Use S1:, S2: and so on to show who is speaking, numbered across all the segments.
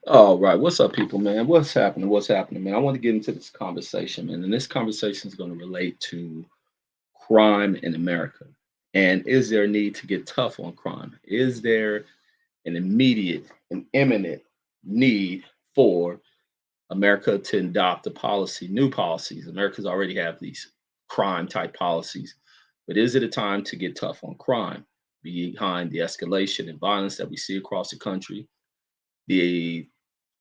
S1: All right, what's up, people, man? What's happening? What's happening, man? I want to get into this conversation, man. And this conversation is going to relate to crime in America. And is there a need to get tough on crime? Is there an immediate and imminent need for America to adopt a policy, new policies? America's already have these crime type policies, but is it a time to get tough on crime behind the escalation and violence that we see across the country? The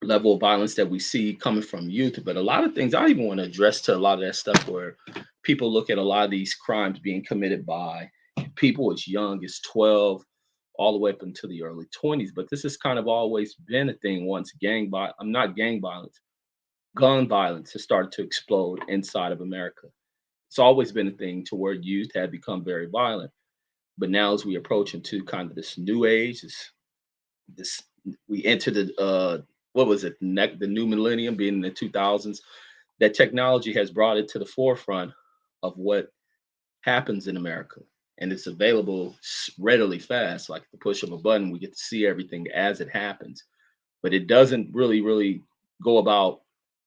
S1: level of violence that we see coming from youth, but a lot of things I even want to address to a lot of that stuff where people look at a lot of these crimes being committed by people as young as 12 all the way up into the early 20s. But this has kind of always been a thing once I'm not gang violence, gun violence has started to explode inside of America. It's always been a thing to where youth have become very violent. But now as we approach into kind of this new age, this we enter the what was it the new millennium being in the 2000s, that technology has brought it to the forefront of what happens in America, and it's available readily fast, like the push of a button we get to see everything as it happens, but it doesn't really go about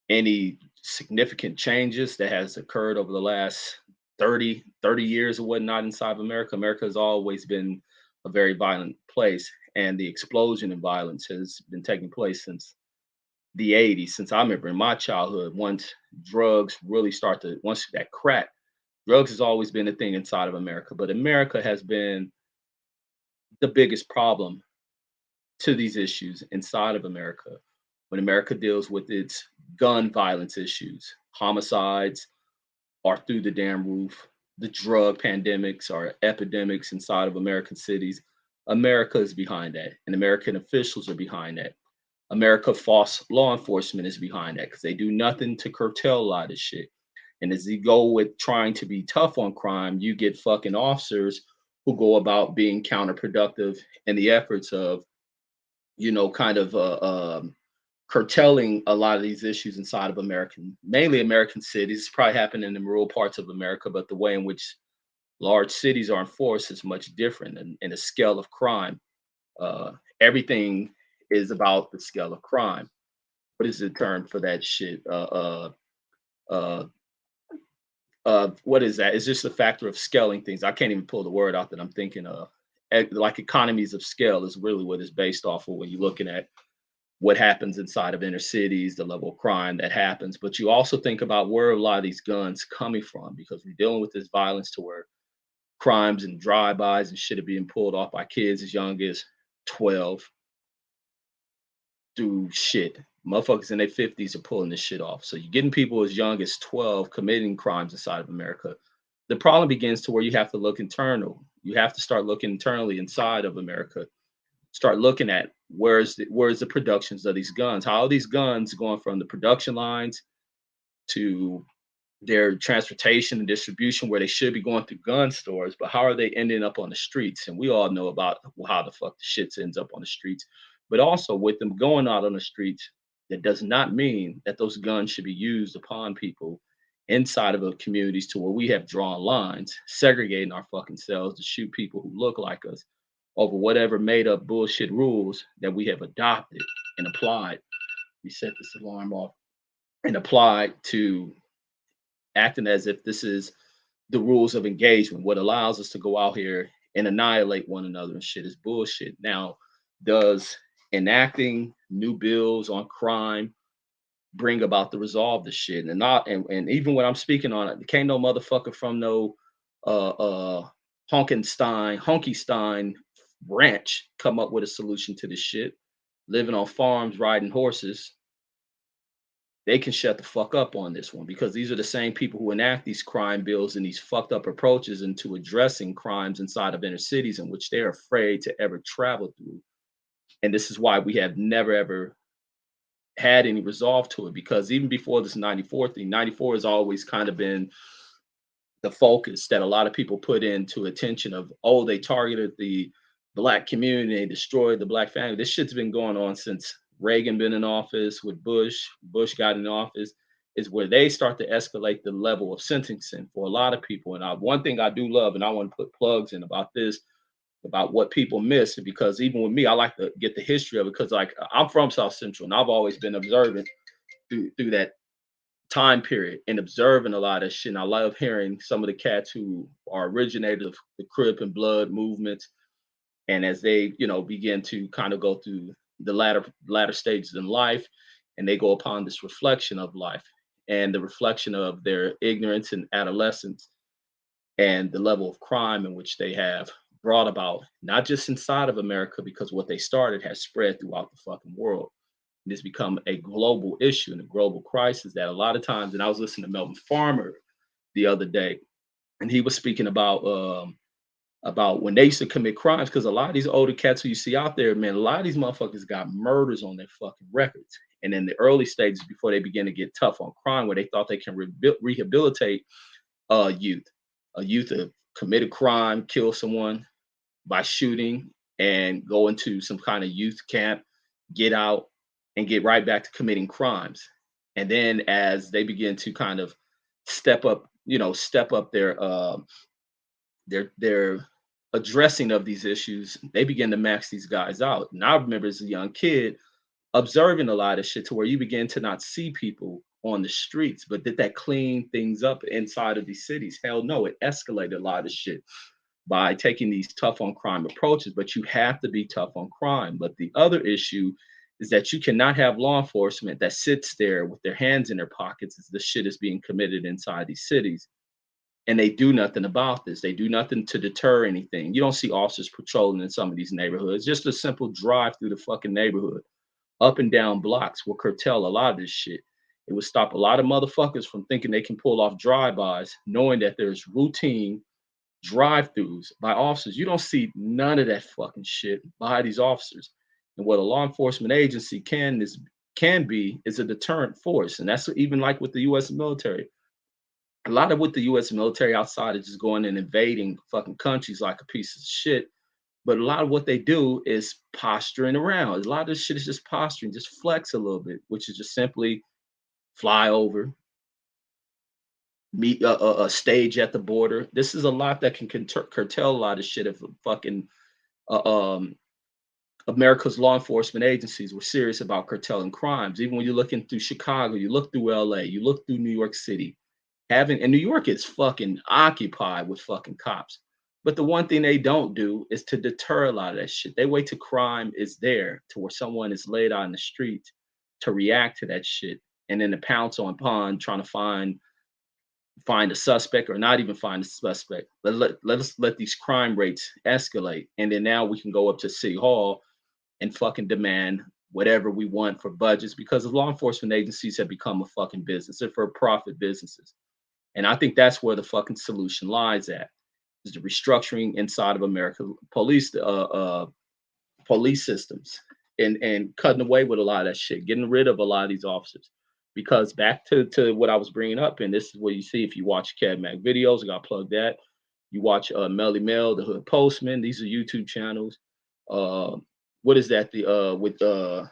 S1: any significant changes that has occurred over the last 30 years or whatnot inside of America. America has always been a very violent place, and the explosion in violence has been taking place since the 80s, since I remember in my childhood. Once that crack, drugs has always been a thing inside of America, but America has been the biggest problem to these issues inside of America when America deals with its gun violence issues. Homicides are through the damn roof. The drug pandemics are epidemics inside of American cities. America is behind that, and American officials are behind that. America false law enforcement is behind that because they do nothing to curtail a lot of shit. And as you go with trying to be tough on crime, you get fucking officers who go about being counterproductive in the efforts of, kind of curtailing a lot of these issues inside of mainly American cities. It's probably happening in rural parts of America, but the way in which large cities are enforced is much different. And in the scale of crime, everything is about the scale of crime. What is the term for that shit? Uh, what is that? It's just a factor of scaling things. I can't even pull the word out that I'm thinking of. Like economies of scale is really what it's based off of when you're looking at what happens inside of inner cities, the level of crime that happens. But you also think about where a lot of these guns coming from, because we're dealing with this violence to where crimes and drive-bys and shit are being pulled off by kids as young as 12 through shit. Motherfuckers in their 50s are pulling this shit off. So you're getting people as young as 12 committing crimes inside of America. The problem begins to where you have to look internal. You have to start looking internally inside of America. Start looking at where's the productions of these guns. How are these guns going from the production lines to their transportation and distribution where they should be going through gun stores, but how are they ending up on the streets? And we all know about how the fuck the shit ends up on the streets. But also with them going out on the streets, that does not mean that those guns should be used upon people inside of the communities to where we have drawn lines, segregating our fucking selves to shoot people who look like us over whatever made up bullshit rules that we have adopted and applied. We set this alarm off and applied to acting as if this is the rules of engagement. What allows us to go out here and annihilate one another and shit is bullshit. Now, does enacting new bills on crime bring about the resolve the shit? And not and even when I'm speaking on it, can't no motherfucker from no Honky Stein ranch come up with a solution to this shit. Living on farms, riding horses, they can shut the fuck up on this one, because these are the same people who enact these crime bills and these fucked up approaches into addressing crimes inside of inner cities in which they're afraid to ever travel through. And this is why we have never ever had any resolve to it, because even before this 94 thing, 94 has always kind of been the focus that a lot of people put into attention of, oh, they targeted the black community, they destroyed the black family. This shit's been going on since Reagan been in office, with Bush got in office, is where they start to escalate the level of sentencing for a lot of people. And one thing I do love, and I want to put plugs in about this, about what people miss. Because even with me, I like to get the history of it, because like I'm from South Central and I've always been observant through that time period and observing a lot of shit. And I love hearing some of the cats who are originators of the Crip and Blood movements. And as they, begin to kind of go through the latter stages in life, and they go upon this reflection of life and the reflection of their ignorance and adolescence and the level of crime in which they have brought about, not just inside of America, because what they started has spread throughout the fucking world. And it's become a global issue and a global crisis that a lot of times, and I was listening to Melvin Farmer the other day, and he was speaking about when they used to commit crimes, because a lot of these older cats who you see out there, man, a lot of these motherfuckers got murders on their fucking records. And in the early stages before they begin to get tough on crime, where they thought they can rehabilitate youth, a youth that committed crime, kill someone by shooting, and go into some kind of youth camp, get out, and get right back to committing crimes. And then as they begin to kind of step up their addressing of these issues, they begin to max these guys out. And I remember as a young kid observing a lot of shit to where you begin to not see people on the streets. But did that clean things up inside of these cities? Hell no, it escalated a lot of shit by taking these tough on crime approaches. But you have to be tough on crime. But the other issue is that you cannot have law enforcement that sits there with their hands in their pockets as this shit is being committed inside these cities, and they do nothing about this. They do nothing to deter anything. You don't see officers patrolling in some of these neighborhoods. Just a simple drive through the fucking neighborhood, up and down blocks, will curtail a lot of this shit. It would stop a lot of motherfuckers from thinking they can pull off drive-bys, knowing that there's routine drive-throughs by officers. You don't see none of that fucking shit by these officers. And what a law enforcement agency can be is a deterrent force. And that's even like with the US military. A lot of what the US military outside is just going and invading fucking countries like a piece of shit. But a lot of what they do is posturing around. A lot of this shit is just posturing, just flex a little bit, which is just simply fly over, meet a stage at the border. This is a lot that can curtail a lot of shit if fucking America's law enforcement agencies were serious about curtailing crimes. Even when you're looking through Chicago, you look through LA, you look through New York City, and New York is fucking occupied with fucking cops. But the one thing they don't do is to deter a lot of that shit. They wait till crime is there to where someone is laid out in the street to react to that shit, and then to pounce on upon trying to find a suspect, or not even find a suspect. Let us let these crime rates escalate. And then now we can go up to City Hall and fucking demand whatever we want for budgets, because the law enforcement agencies have become a fucking business. They're for profit businesses. And I think that's where the fucking solution lies at, is the restructuring inside of America police systems, and cutting away with a lot of that shit, getting rid of a lot of these officers. Because back to what I was bringing up, and this is what you see if you watch Cad Mac videos. I got plugged that. You watch Melly Mel, the Hood Postman. These are YouTube channels. Uh, what is that? The with hold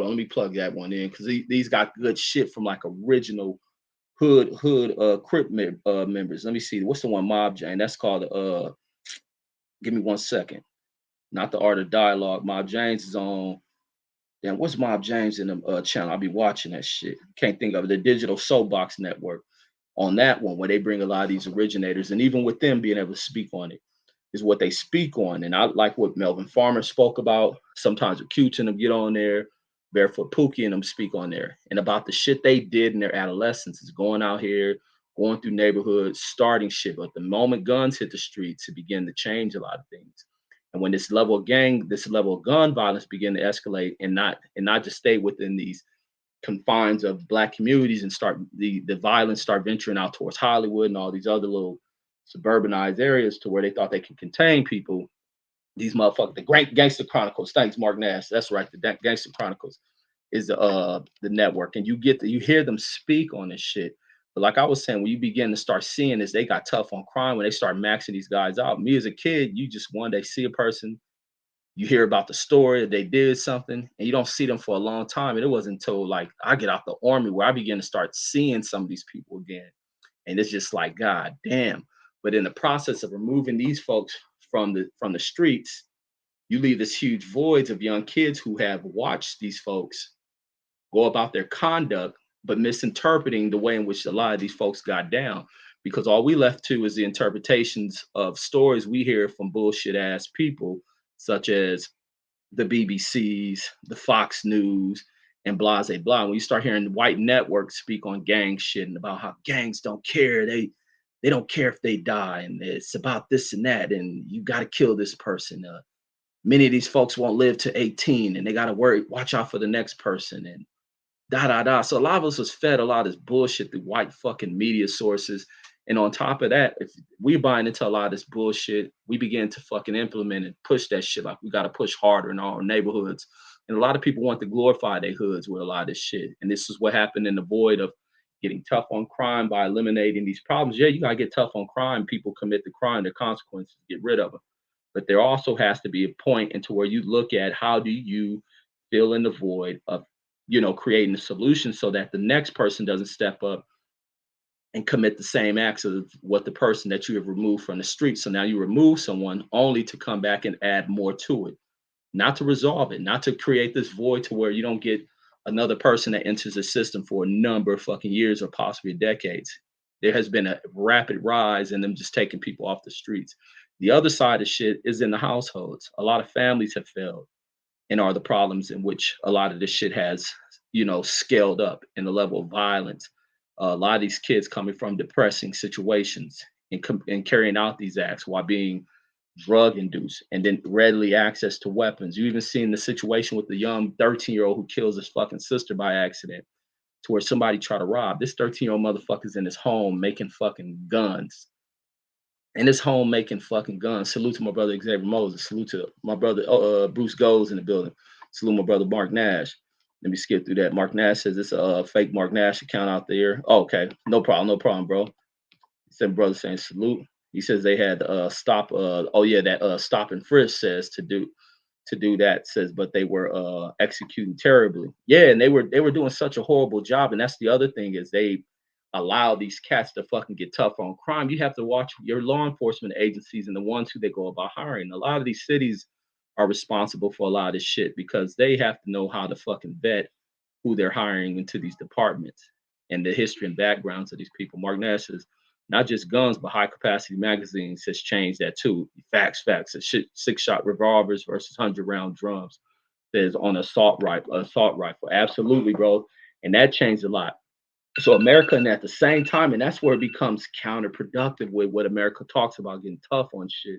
S1: on, let me plug that one in, because these got good shit from like original hood Crip members. Let me see. What's the one? Mob Jane. That's called give me 1 second. Not the Art of Dialogue. Mob James is on. Damn, what's Mob James in the channel? I'll be watching that shit. Can't think of it. The Digital Soapbox Network. On that one, where they bring a lot of these originators, and even with them being able to speak on it, is what they speak on. And I like what Melvin Farmer spoke about. Sometimes with Q and them get on there, Barefoot Pookie and them speak on there, and about the shit they did in their adolescence, is going out here, going through neighborhoods, starting shit. But the moment guns hit the streets, it began to change a lot of things. And when this level of gun violence begin to escalate, and not just stay within these confines of black communities, and start the violence start venturing out towards Hollywood and all these other little suburbanized areas to where they thought they can contain people. These motherfuckers, the Great Gangster Chronicles. Thanks, Mark Nash. That's right. The Gangster Chronicles is the network, and you hear them speak on this shit. But like I was saying, when you begin to start seeing this, they got tough on crime when they start maxing these guys out. Me as a kid, you just one day see a person, you hear about the story that they did something, and you don't see them for a long time. And it wasn't until like I get out the army where I begin to start seeing some of these people again. And it's just like, God damn. But in the process of removing these folks from the streets, you leave this huge voids of young kids who have watched these folks go about their conduct, but misinterpreting the way in which a lot of these folks got down. Because all we left to is the interpretations of stories we hear from bullshit ass people, such as the BBCs, the Fox News, and blah, blah, blah. When you start hearing white networks speak on gang shit and about how gangs don't care, they don't care if they die, and it's about this and that, and you got to kill this person. Many of these folks won't live to 18, and they got to watch out for the next person, and da da da. So a lot of us was fed a lot of this bullshit through white fucking media sources. And on top of that, if we buying into a lot of this bullshit, we begin to fucking implement and push that shit. Like we got to push harder in our neighborhoods. And a lot of people want to glorify their hoods with a lot of this shit. And this is what happened in the void of getting tough on crime by eliminating these problems. Yeah, you gotta get tough on crime. People commit the crime, the consequences, get rid of them. But there also has to be a point into where you look at how do you fill in the void of, creating a solution so that the next person doesn't step up and commit the same acts of what the person that you have removed from the street. So now you remove someone only to come back and add more to it, not to resolve it, not to create this void to where you don't get another person that enters the system for a number of fucking years or possibly decades. There has been a rapid rise in them just taking people off the streets. The other side of shit is in the households. A lot of families have failed and are the problems in which a lot of this shit has, scaled up in the level of violence. A lot of these kids coming from depressing situations and carrying out these acts while being drug induced and then readily access to weapons. You even seen the situation with the young 13-year-old who kills his fucking sister by accident, to where somebody try to rob. This 13-year-old motherfucker's in his home making fucking guns. In his home making fucking guns. Salute to my brother Xavier Moses. Salute to my brother Bruce Goes in the building. Salute my brother Mark Nash. Let me skip through that. Mark Nash says it's a fake Mark Nash account out there. Oh, okay, no problem, bro. Said brother saying salute. He says they had stop. That stop and frisk says to do that, says, but they were executing terribly. Yeah, and they were doing such a horrible job. And that's the other thing is they allow these cats to fucking get tough on crime. You have to watch your law enforcement agencies and the ones who they go about hiring. A lot of these cities are responsible for a lot of this shit because they have to know how to fucking vet who they're hiring into these departments and the history and backgrounds of these people. Mark Nash says, not just guns, but high capacity magazines has changed that too. Facts. It's 6-shot revolvers versus 100-round drums. There's on assault rifle. Absolutely, bro. And that changed a lot. So America, and at the same time, and that's where it becomes counterproductive with what America talks about getting tough on shit,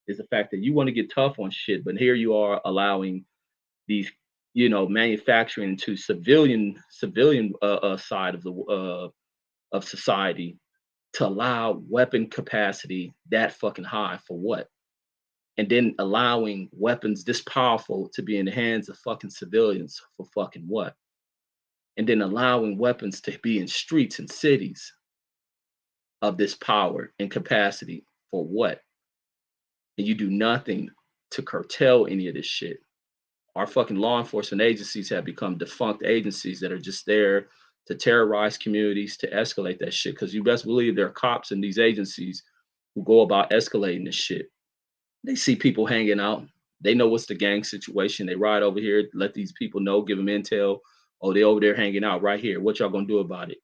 S1: is the fact that you want to get tough on shit, but here you are allowing these, manufacturing into civilian side of the of society to allow weapon capacity that fucking high for what? And then allowing weapons this powerful to be in the hands of fucking civilians for fucking what? And then allowing weapons to be in streets and cities of this power and capacity for what? And you do nothing to curtail any of this shit. Our fucking law enforcement agencies have become defunct agencies that are just there to terrorize communities, to escalate that shit. Because you best believe there are cops in these agencies who go about escalating this shit. They see people hanging out. They know what's the gang situation. They ride over here, let these people know, give them intel. Oh, they over there hanging out right here. What y'all gonna do about it?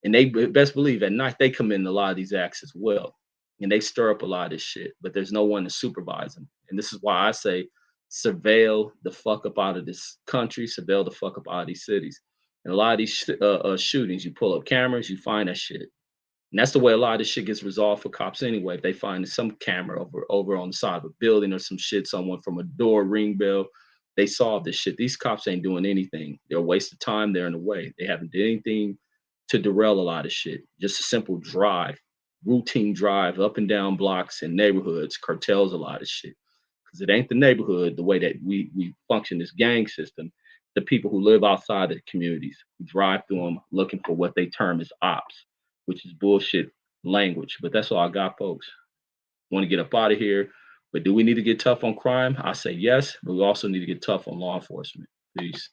S1: And they best believe at night they come in a lot of these acts as well. And they stir up a lot of this shit, but there's no one to supervise them. And this is why I say surveil the fuck up out of this country, surveil the fuck up out of these cities. And a lot of these shootings, you pull up cameras, you find that shit. And that's the way a lot of this shit gets resolved for cops anyway. If they find some camera over on the side of a building or some shit, someone from a door, ring bell, they solve this shit. These cops ain't doing anything. They're a waste of time. They're in the way. They haven't done anything to derail a lot of shit. Just a simple drive, routine drive up and down blocks and neighborhoods curtails a lot of shit. Because it ain't the neighborhood the way that we function this gang system. The people who live outside of the communities who drive through them looking for what they term as ops, which is bullshit language. But that's all I got, folks. Want to get up out of here. But do we need to get tough on crime? I say yes, but we also need to get tough on law enforcement. Peace.